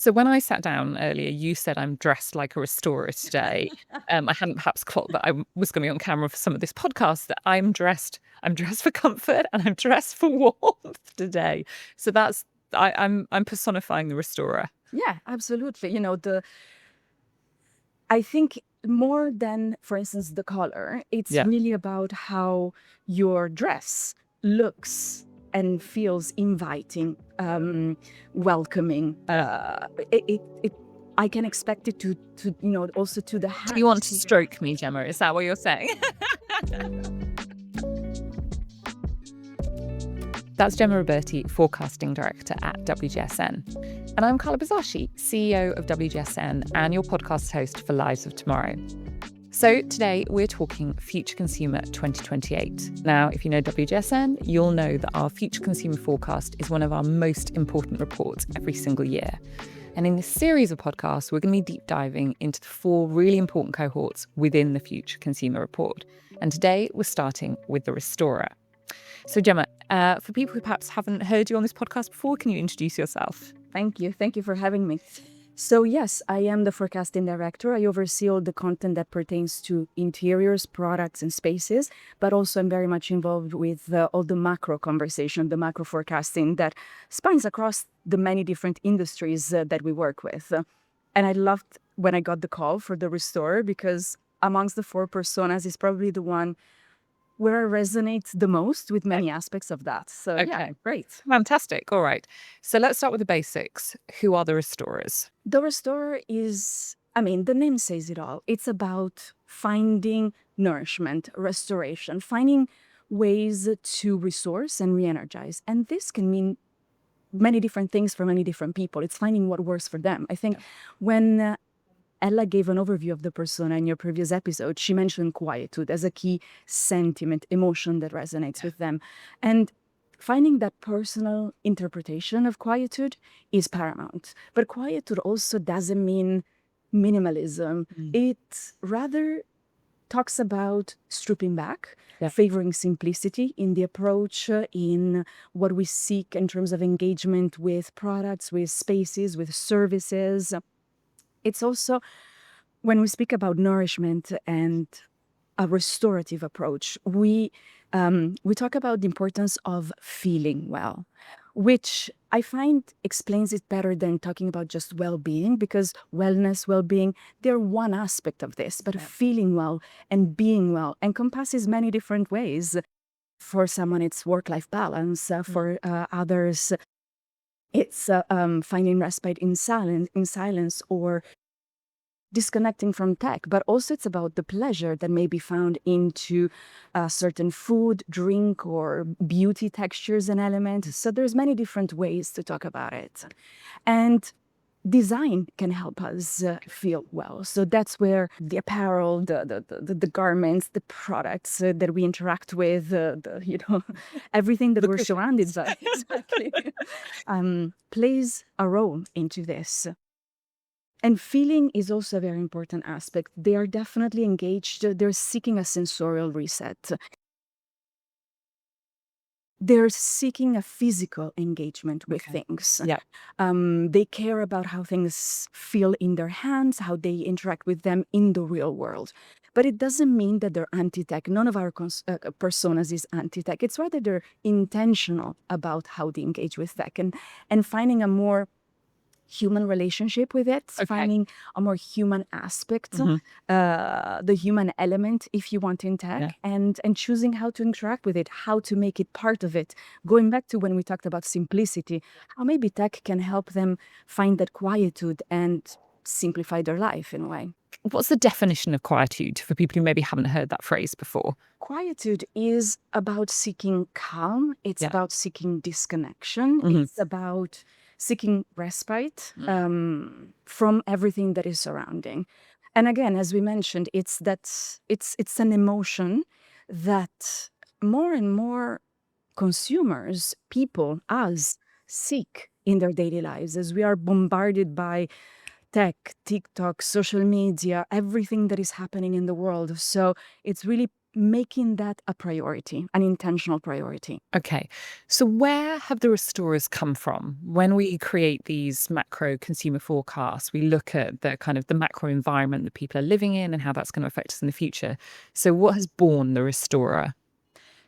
So when I sat down earlier, you said I'm dressed like a restorer today. I hadn't perhaps clocked that I was going to be on camera for some of this podcast. That I'm dressed for comfort and I'm dressed for warmth today. So I'm personifying the restorer. Yeah, absolutely. I think more than, for instance, the color, it's Yeah. really about how your dress looks and feels inviting, welcoming. I can expect it also to the Do you want hat. to stroke me, Gemma? Is that what you're saying? That's Gemma Riberti, Forecasting Director at WGSN. And I'm Carla Buzasi, CEO of WGSN and your podcast host for Lives of Tomorrow. So today we're talking Future Consumer 2028. Now, if you know WGSN, you'll know that our Future Consumer Forecast is one of our most important reports every single year. And in this series of podcasts, we're going to be deep diving into the 4 really important cohorts within the Future Consumer Report. And today we're starting with the restorer. So Gemma, for people who perhaps haven't heard you on this podcast before, can you introduce yourself? Thank you. Thank you for having me. So yes, I am the forecasting director. I oversee all the content that pertains to interiors, products, and spaces, but also I'm very much involved with all the macro conversation, the macro forecasting that spans across the many different industries that we work with. And I loved when I got the call for the restorer because amongst the 4 personas is probably the one where I resonate the most with many aspects of that. So yeah, great. Fantastic. All right. So let's start with the basics. Who are the restorers? The restorer is, the name says it all. It's about finding nourishment, restoration, finding ways to resource and re-energize. And this can mean many different things for many different people. It's finding what works for them. I think when Ella gave an overview of the persona in your previous episode, she mentioned quietude as a key sentiment, emotion that resonates with them. And finding that personal interpretation of quietude is paramount. But quietude also doesn't mean minimalism. It rather talks about stripping back, favoring simplicity in the approach, in what we seek in terms of engagement with products, with spaces, with services. It's also, when we speak about nourishment and a restorative approach, we talk about the importance of feeling well, which I find explains it better than talking about just well-being, because wellness, well-being, they're one aspect of this, but feeling well and being well encompasses many different ways. For someone, it's work-life balance. For others, it's finding respite in silence, or disconnecting from tech. But also it's about the pleasure that may be found into certain food, drink, or beauty textures and elements. So there's many different ways to talk about it. And design can help us feel well. So that's where the apparel, the garments, the products that we interact with, everything that we're surrounded by, exactly, plays a role into this. And feeling is also a very important aspect. They are definitely engaged. They're seeking a sensorial reset. They're seeking a physical engagement with things. Yeah. They care about how things feel in their hands, how they interact with them in the real world. But it doesn't mean that they're anti-tech. None of our personas is anti-tech. It's rather they're intentional about how they engage with tech and finding a more human relationship with it, finding a more human aspect, the human element, if you want, in tech, and choosing how to interact with it, how to make it part of it. Going back to when we talked about simplicity, how maybe tech can help them find that quietude and simplify their life in a way. What's the definition of quietude for people who maybe haven't heard that phrase before? Quietude is about seeking calm. It's about seeking disconnection. It's about seeking respite from everything that is surrounding. And again, as we mentioned, it's an emotion that more and more consumers, people, us, seek in their daily lives as we are bombarded by tech, TikTok, social media, everything that is happening in the world. So it's really making that a priority, an intentional priority. Okay. So where have the restorers come from? When we create these macro consumer forecasts, we look at the kind of the macro environment that people are living in and how that's going to affect us in the future. So what has born the restorer?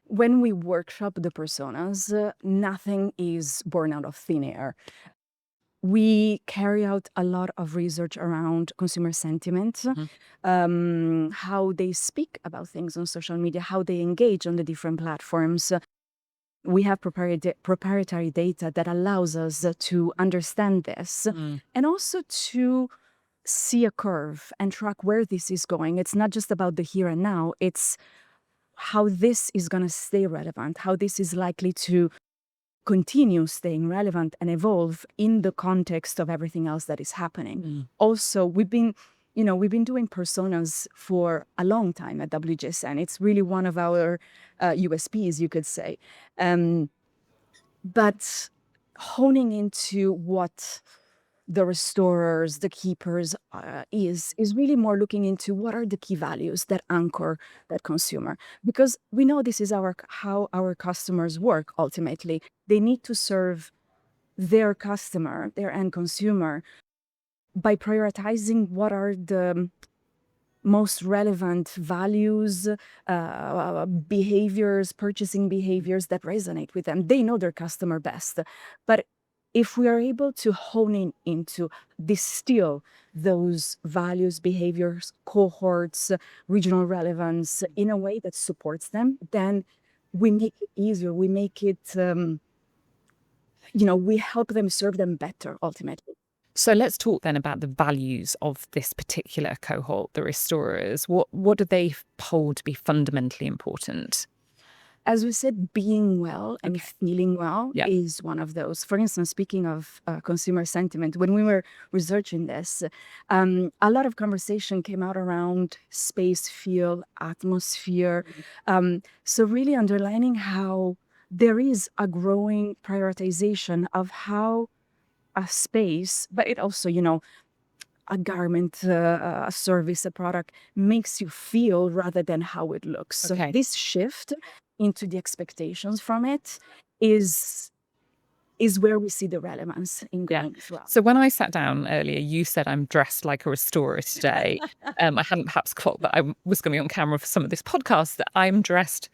When we workshop the personas, nothing is born out of thin air. We carry out a lot of research around consumer sentiment, how they speak about things on social media, how they engage on the different platforms. We have proprietary data that allows us to understand this and also to see a curve and track where this is going. It's not just about the here and now, it's how this is going to stay relevant, how this is likely to continue staying relevant and evolve in the context of everything else that is happening. Also, we've been doing personas for a long time at WGSN. It's really one of our USPs, you could say. But honing into what the restorers, the keepers is really more looking into what are the key values that anchor that consumer. Because we know this is how our customers work ultimately. They need to serve their customer, their end consumer, by prioritizing what are the most relevant values, behaviors, purchasing behaviors that resonate with them. They know their customer best. But if we are able to hone in into distill those values, behaviors, cohorts, regional relevance in a way that supports them, then we make it easier. We make it, we help them serve them better ultimately. So let's talk then about the values of this particular cohort, the restorers. What do they hold to be fundamentally important? As we said, being well and feeling well is one of those. For instance, speaking of consumer sentiment, when we were researching this, a lot of conversation came out around space, feel, atmosphere. So really underlining how there is a growing prioritization of how a space, but it also, a garment, a service, a product makes you feel rather than how it looks. So this shift into the expectations from it is where we see the relevance in going throughout. So when I sat down earlier, you said I'm dressed like a restorer today. I hadn't perhaps clocked that I was going to be on camera for some of this podcast. That I'm dressed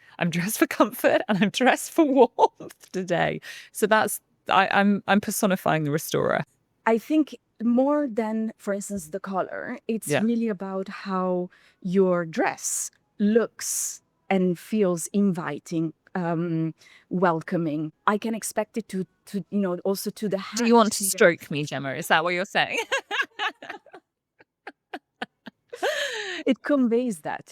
for comfort and I'm dressed for warmth today. So that's I'm personifying the restorer. I think more than, for instance, the color, it's really about how your dress looks and feels inviting, welcoming. I can expect it to also to the hat. Do you want to stroke me, Gemma? Is that what you're saying? It conveys that,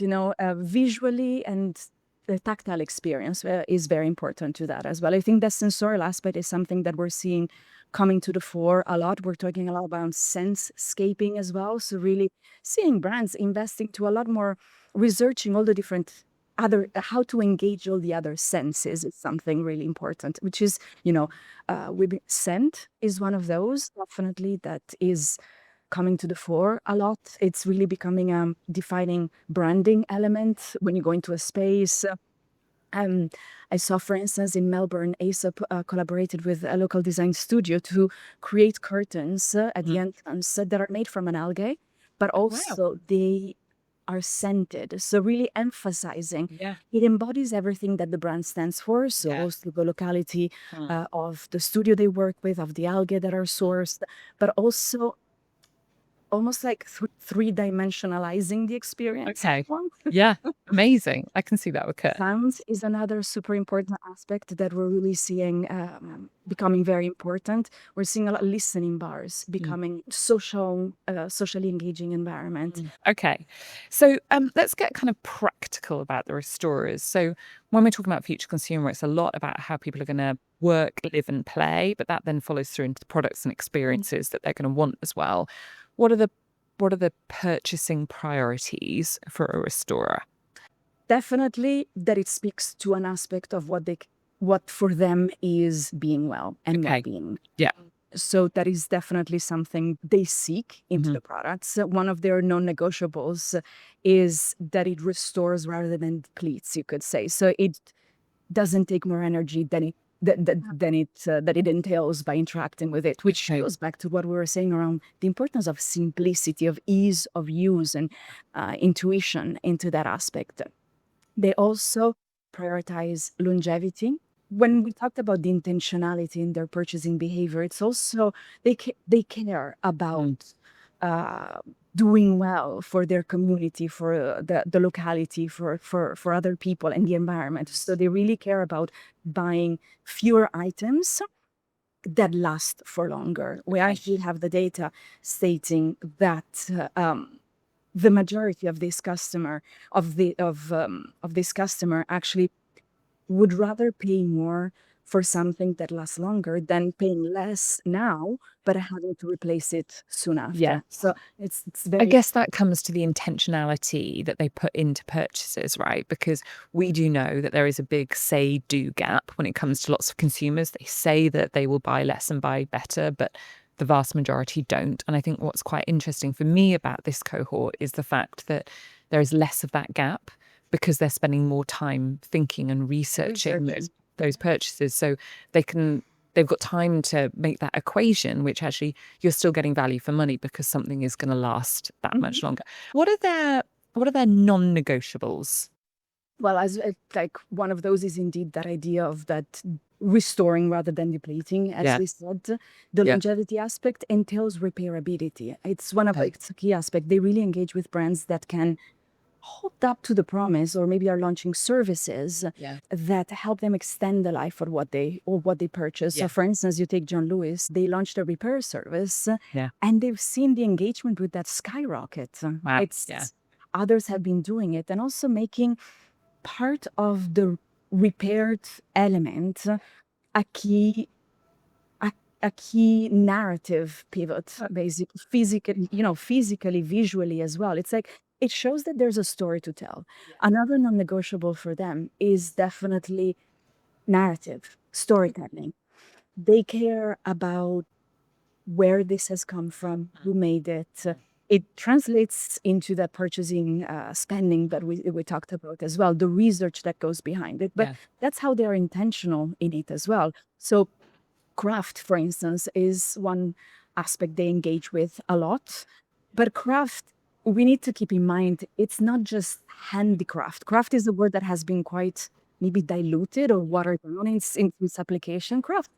visually, and the tactile experience is very important to that as well. I think the sensorial aspect is something that we're seeing coming to the fore a lot. We're talking a lot about sense-scaping as well. So really seeing brands investing to a lot more researching all the different how to engage all the other senses is something really important, which is, scent is one of those definitely that is coming to the fore a lot. It's really becoming a defining branding element when you go into a space. I saw, for instance, in Melbourne, Aesop collaborated with a local design studio to create curtains at the entrance that are made from an algae, but also they are scented. So really emphasizing it embodies everything that the brand stands for. So also the locality of the studio they work with, of the algae that are sourced, but also almost like three-dimensionalizing the experience. Okay. Yeah. Amazing. I can see that occur. Sound is another super important aspect that we're really seeing becoming very important. We're seeing a lot of listening bars becoming socially engaging environment. Okay. So let's get kind of practical about the restorers. So when we're talking about future consumer, it's a lot about how people are going to work, live and play, but that then follows through into the products and experiences that they're going to want as well. What are the purchasing priorities for a restorer? Definitely that it speaks to an aspect of what for them is being well and well-being. Yeah. So that is definitely something they seek into the products. One of their non-negotiables is that it restores rather than depletes, you could say. So it doesn't take more energy than it entails by interacting with it, which goes back to what we were saying around the importance of simplicity, of ease of use, and intuition into that aspect. They also prioritize longevity. When we talked about the intentionality in their purchasing behavior, it's also they care about doing well for their community, for the locality, for other people and the environment. So they really care about buying fewer items that last for longer. We actually have the data stating that the majority of this customer of this customer actually would rather pay more for something that lasts longer than paying less now, but having to replace it soon after. Yeah. So it's very. I guess that comes to the intentionality that they put into purchases, right? Because we do know that there is a big say-do gap when it comes to lots of consumers. They say that they will buy less and buy better, but the vast majority don't. And I think what's quite interesting for me about this cohort is the fact that there is less of that gap because they're spending more time thinking and researching those purchases. So they've got time to make that equation, which actually you're still getting value for money because something is going to last that much longer. What are their non-negotiables? Well, as like one of those is indeed that idea of that restoring rather than depleting, as we said. The longevity aspect entails repairability. It's one of it's a key aspect. They really engage with brands that can hold up to the promise, or maybe are launching services that help them extend the life of what they purchase. So for instance, you take John Lewis, they launched a repair service and they've seen the engagement with that skyrocket. Wow. Others have been doing it, and also making part of the repaired element a key narrative pivot, basically physically, visually as well. It's like it shows that there's a story to tell. Another non-negotiable for them is definitely narrative, storytelling. They care about where this has come from, who made it. It translates into that purchasing spending that we talked about as well, the research that goes behind it. But that's how they're intentional in it as well. So craft, for instance, is one aspect they engage with a lot. But craft, we need to keep in mind, it's not just handicraft. Craft is a word that has been quite maybe diluted or watered down in its application. Craft,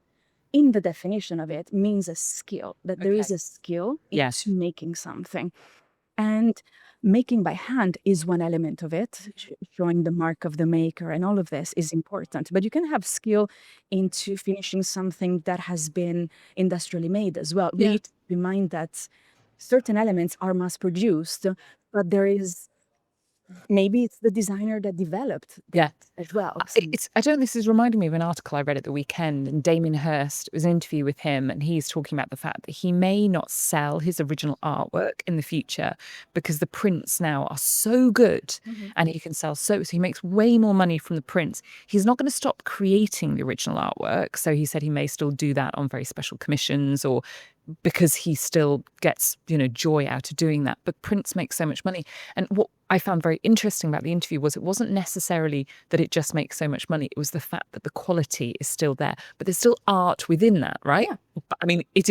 in the definition of it, means a skill, that there is a skill into making something. And making by hand is one element of it, showing the mark of the maker, and all of this is important. But you can have skill into finishing something that has been industrially made as well. We need to keep in mind that certain elements are mass produced, but there is maybe it's the designer that developed that as well. I don't know, this is reminding me of an article I read at the weekend, and Damien Hirst, it was an interview with him, and he's talking about the fact that he may not sell his original artwork in the future because the prints now are so good and he can sell so he makes way more money from the prints. He's not going to stop creating the original artwork. So he said he may still do that on very special commissions, or because he still gets, joy out of doing that. But prints make so much money. And what I found very interesting about the interview was it wasn't necessarily that it just makes so much money. It was the fact that the quality is still there, but there's still art within that, right? Yeah. I mean, it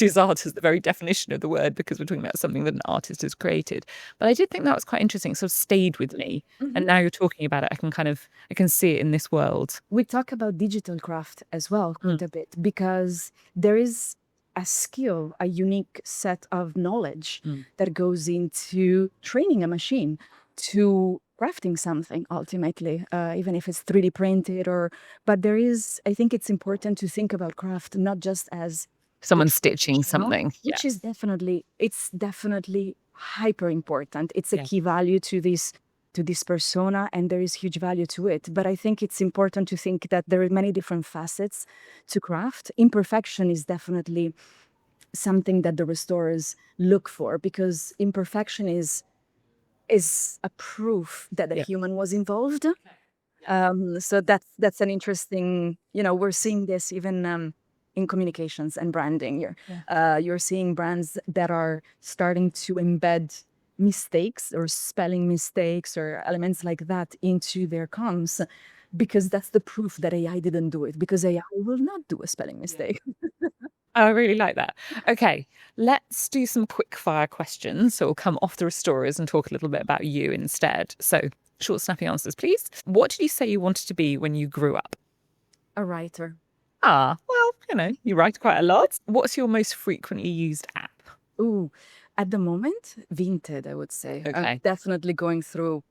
is art as the very definition of the word, because we're talking about something that an artist has created. But I did think that was quite interesting. It sort of stayed with me. And now you're talking about it, I can see it in this world. We talk about digital craft as well quite a bit, because there is a skill, a unique set of knowledge that goes into training a machine to crafting something ultimately, even if it's 3D printed but I think it's important to think about craft not just as someone stitching something, which is definitely hyper important. It's a key value to this persona, and there is huge value to it. But I think it's important to think that there are many different facets to craft. Imperfection is definitely something that the restorers look for, because imperfection is a proof that a human was involved. So that's an interesting, we're seeing this even in communications and branding. Yeah. You're seeing brands that are starting to embed mistakes or spelling mistakes or elements like that into their comms, because that's the proof that AI didn't do it, because AI will not do a spelling mistake. I really like that. Okay, let's do some quick fire questions. So we'll come off the restorers and talk a little bit about you instead. So short, snappy answers, please. What did you say you wanted to be when you grew up? A writer. Ah, well, you write quite a lot. What's your most frequently used app? Ooh, at the moment, Vinted, I would say. Okay. I'm definitely going through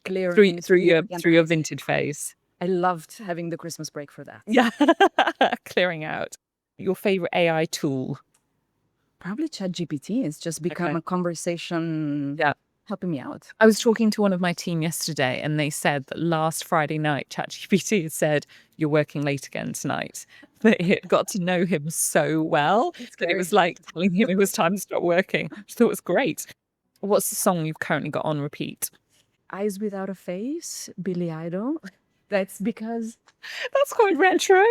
Through clearing through your and through your vintage phase. I loved having the Christmas break for that. Yeah. Clearing out. Your favorite AI tool? Probably ChatGPT has just become Okay. a conversation Yeah. helping me out. I was talking to one of my team yesterday and they said that last Friday night, ChatGPT had said, "You're working late again tonight." That it got to know him so well that it was like telling him it was time to stop working. I thought it was great. What's the song you've currently got on repeat? Eyes Without a Face, Billy Idol. That's because, That's quite retro.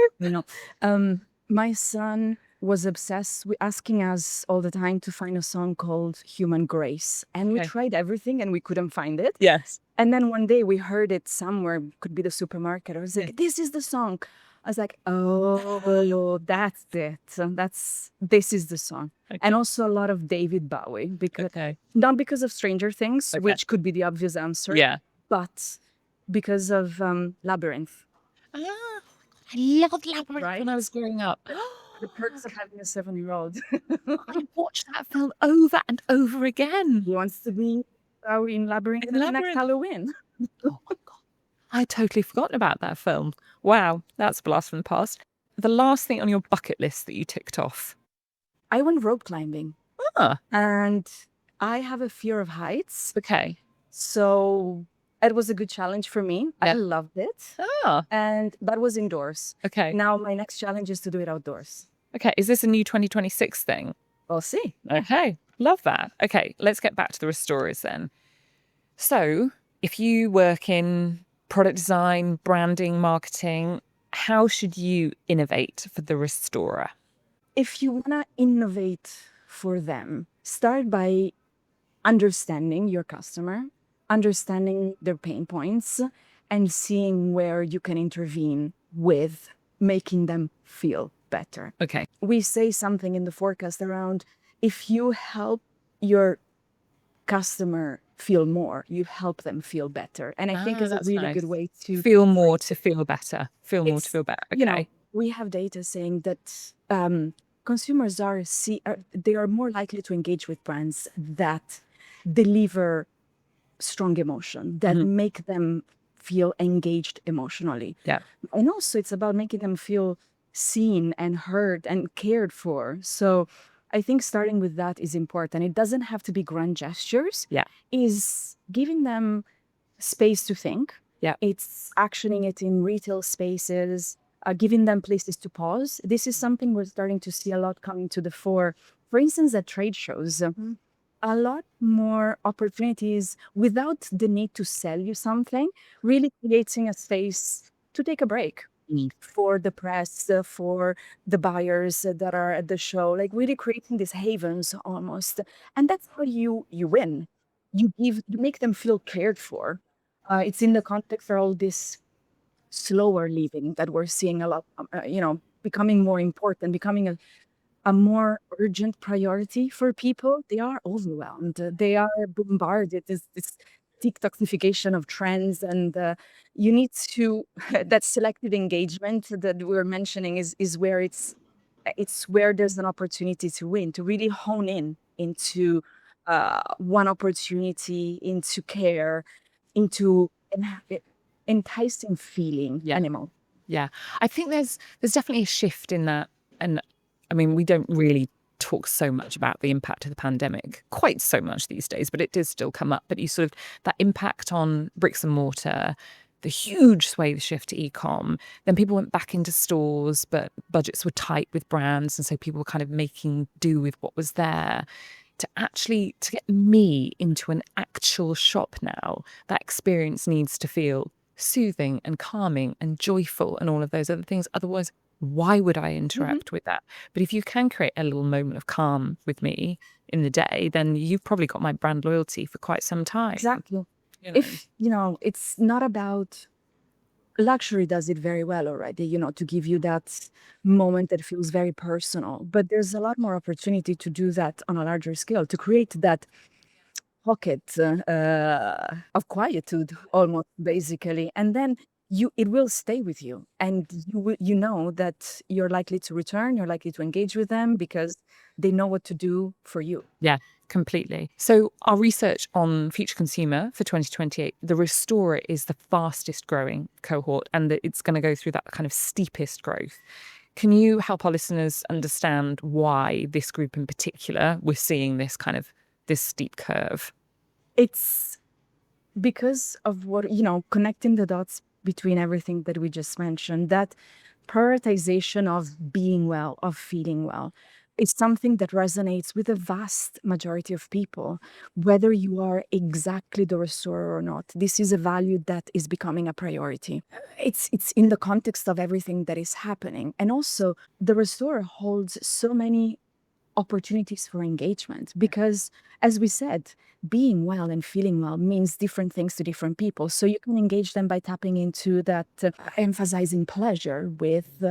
my son was obsessed with asking us all the time to find a song called Human Grace. And we Okay. tried everything and we couldn't find it. Yes. And then one day we heard it somewhere, could be the supermarket. I was like, this is the song. I was like, oh, that's it. This is the song. Okay. And also a lot of David Bowie, because not because of Stranger Things, which could be the obvious answer. Yeah. But because of Labyrinth. Ah, I loved Labyrinth Right? when I was growing up. The Perks of Having a 7-Year-Old. I watched that film over and over again. He wants to be in Labyrinth next Halloween. Oh my God. I totally forgotten about that film. Wow, that's a blast from the past. The last thing on your bucket list that you ticked off? I went rope climbing. Ah. And I have a fear of heights. Okay. So it was a good challenge for me. Yeah. I loved it. Ah. And that was indoors. Okay. Now my next challenge is to do it outdoors. Okay. Is this a new 2026 thing? We'll see. Okay. Love that. Okay. Let's get back to the restorers then. So if you work in product design, branding, marketing, how should you innovate for the restorer? If you want to innovate for them, start by understanding your customer, understanding their pain points, and seeing where you can intervene with making them feel better. Okay. We say something in the forecast around, if you help your customer feel more, you help them feel better. And I think is a really good way to feel more to feel better. Feel more to feel better. Okay. We have data saying that consumers they are more likely to engage with brands that deliver strong emotion, that make them feel engaged emotionally. Yeah. And also it's about making them feel seen and heard and cared for. So I think starting with that is important. It doesn't have to be grand gestures. Yeah. Is giving them space to think. Yeah. It's actioning it in retail spaces, giving them places to pause. This is something we're starting to see a lot coming to the fore. For instance, at trade shows, a lot more opportunities without the need to sell you something, really creating a space to take a break for the press, for the buyers that are at the show, like really creating these havens almost. And that's how you win. You make them feel cared for. It's in the context of all this slower living that we're seeing a lot, becoming more important, becoming a more urgent priority for people. They are overwhelmed. They are bombarded. This TikTokification of trends, and you need to that selective engagement that we were mentioning is where it's where there's an opportunity to win, to really hone in into one opportunity, into care, into enticing feeling animal. Yeah. I think there's definitely a shift in that. And I mean, we don't really talk so much about the impact of the pandemic quite so much these days, but it does still come up. But you sort of, that impact on bricks and mortar, the huge swathe shift to e-com, then people went back into stores, but budgets were tight with brands. And so people were kind of making do with what was there. To get me into an actual shop now, that experience needs to feel soothing and calming and joyful and all of those other things. Otherwise, Why would I interact with that? But if you can create a little moment of calm with me in the day, then you've probably got my brand loyalty for quite some time. Exactly. You know? If, it's not about luxury does it very well already, to give you that moment that feels very personal. But there's a lot more opportunity to do that on a larger scale, to create that pocket of quietude, almost basically, and then it will stay with you, and you know that you're likely to return, you're likely to engage with them because they know what to do for you. Yeah, completely. So our research on future consumer for 2028, the restorer is the fastest growing cohort, and that it's going to go through that kind of steepest growth. Can you help our listeners understand why this group in particular, we're seeing this steep curve? It's because of what, connecting the dots between everything that we just mentioned, that prioritization of being well, of feeling well, is something that resonates with the vast majority of people, whether you are exactly the restorer or not. This is a value that is becoming a priority. It's in the context of everything that is happening. And also, the restorer holds so many opportunities for engagement because, as we said, being well and feeling well means different things to different people. So you can engage them by tapping into that, emphasizing pleasure with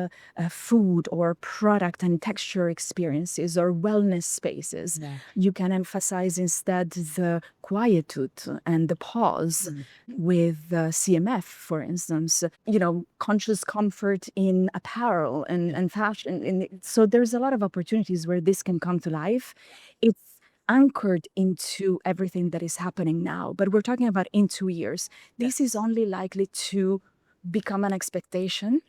food or product and texture experiences or wellness spaces. Yeah. You can emphasize instead the quietude and the pause with CMF, for instance, conscious comfort in apparel and fashion. So there's a lot of opportunities where this can come to life. It's anchored into everything that is happening now, but we're talking about in 2 years. This is only likely to become an expectation.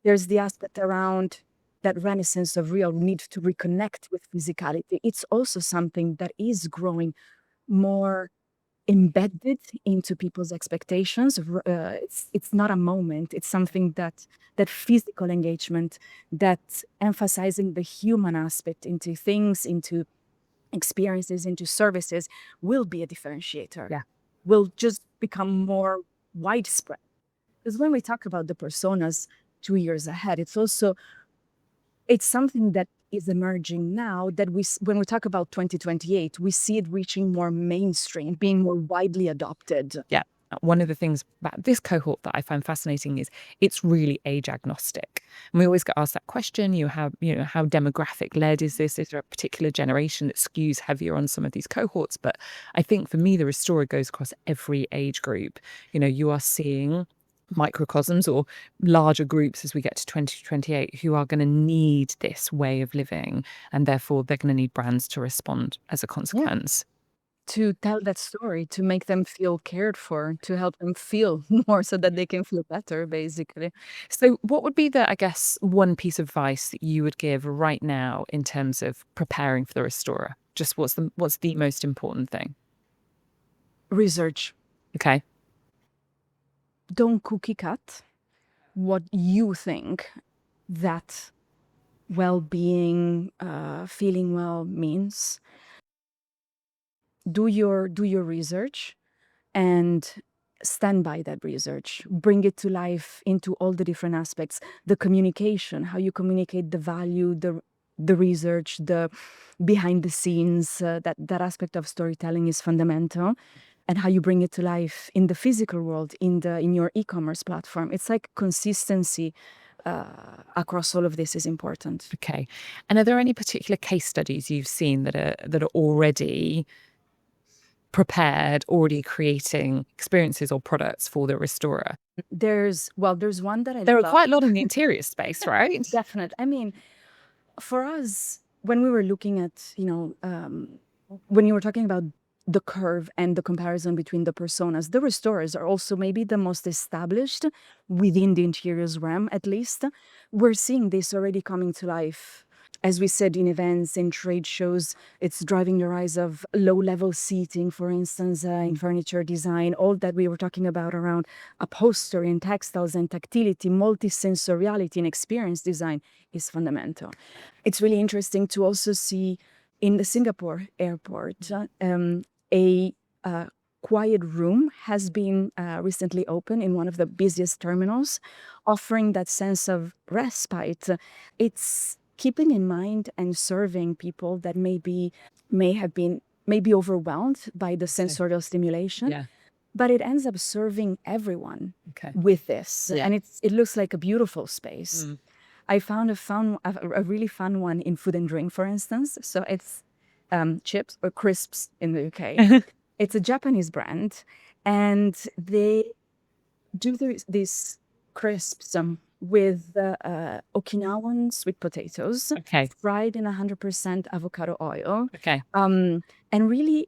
There's the aspect around that renaissance of real need to reconnect with physicality. It's also something that is growing more embedded into people's expectations. It's not a moment. It's something that physical engagement, that emphasizing the human aspect into things, into experiences, into services, will be a differentiator. Yeah. Will just become more widespread. Because when we talk about the personas 2 years ahead, it's something that is emerging now that when we talk about 2028, we see it reaching more mainstream, being more widely adopted. Yeah. One of the things about this cohort that I find fascinating is it's really age agnostic. And we always get asked that question, how demographic led is this? Is there a particular generation that skews heavier on some of these cohorts? But I think for me, the restorer goes across every age group. You are seeing microcosms or larger groups as we get to 2028 who are going to need this way of living, and therefore they're going to need brands to respond as a consequence. To tell that story, to make them feel cared for, to help them feel more so that they can feel better, basically. So what would be I guess, one piece of advice that you would give right now in terms of preparing for the restorer? Just what's the most important thing? Research. Okay. Don't cookie cut what you think that well-being, feeling well means. Do your research and stand by that research. Bring it to life into all the different aspects. The communication, how you communicate the value, the research, the behind the scenes, that aspect of storytelling is fundamental. And how you bring it to life in the physical world, in your e-commerce platform. It's like consistency across all of this is important. Okay. And are there any particular case studies you've seen that are already prepared, already creating experiences or products for the restorer? There's one that I There are love. quite a lot in the interior space, right? Definite. I mean, for us, when we were looking at, when you were talking about the curve and the comparison between the personas, the restorers are also maybe the most established within the interiors realm, at least. We're seeing this already coming to life. As we said, in events, in trade shows, it's driving the rise of low-level seating, for instance, in furniture design, all that we were talking about around upholstery and textiles and tactility, multisensoriality and experience design is fundamental. It's really interesting to also see in the Singapore airport a quiet room has been recently opened in one of the busiest terminals, offering that sense of respite. It's keeping in mind and serving people that may be overwhelmed by the sensorial stimulation, Yeah. but it ends up serving everyone Okay. with this. Yeah. And it looks like a beautiful space. I found a really fun one in food and drink, for instance. So it's chips or crisps in the UK. It's a Japanese brand, and they do these crisps with Okinawan sweet potatoes, Okay. fried in 100% avocado oil. Okay. And really,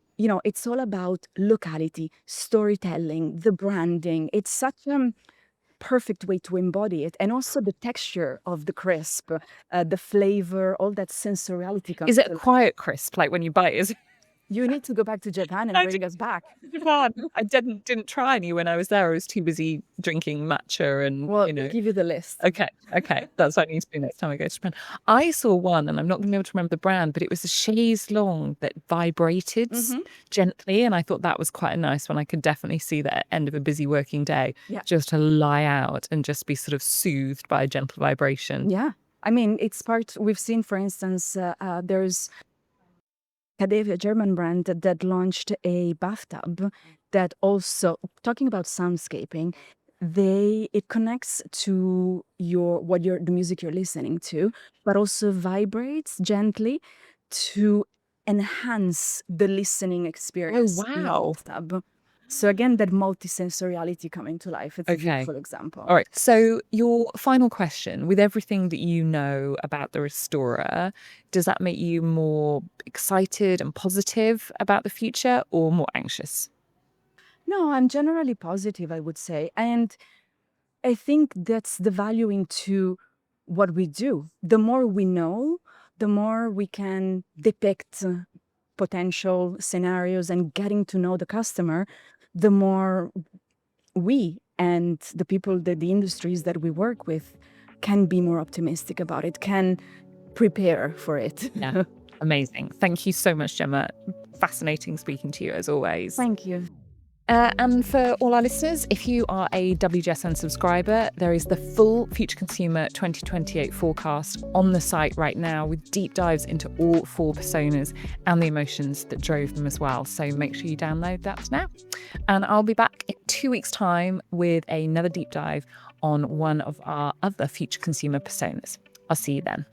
it's all about locality, storytelling, the branding. It's such a perfect way to embody it. And also the texture of the crisp, the flavor, all that sensoriality comes Is it to a life. quiet crisp, like when you bite it? You need to go back to Japan and bring us back. Japan. I didn't try any when I was there. I was too busy drinking matcha and, Well, we'll give you the list. Okay. That's what I need to do next time I go to Japan. I saw one, and I'm not going to be able to remember the brand, but it was a chaise longue that vibrated gently. And I thought that was quite a nice one. I could definitely see that at the end of a busy working day, just to lie out and just be sort of soothed by a gentle vibration. Yeah. I mean, we've seen, for instance, there's a German brand that launched a bathtub that also, talking about soundscaping, it connects to the music you're listening to, but also vibrates gently to enhance the listening experience in the wow. bathtub. So again, that multisensoriality coming to life. It's a beautiful example. All right. So your final question, with everything that you know about the restorer, does that make you more excited and positive about the future, or more anxious? No, I'm generally positive, I would say. And I think that's the value into what we do. The more we know, the more we can depict potential scenarios and getting to know the customer, the more we and the people, the industries that we work with can be more optimistic about it, can prepare for it. Yeah. Amazing. Thank you so much, Gemma. Fascinating speaking to you as always. Thank you. And for all our listeners, if you are a WGSN subscriber, there is the full Future Consumer 2028 forecast on the site right now, with deep dives into all 4 personas and the emotions that drove them as well. So make sure you download that now. And I'll be back in 2 weeks' time with another deep dive on one of our other future consumer personas. I'll see you then.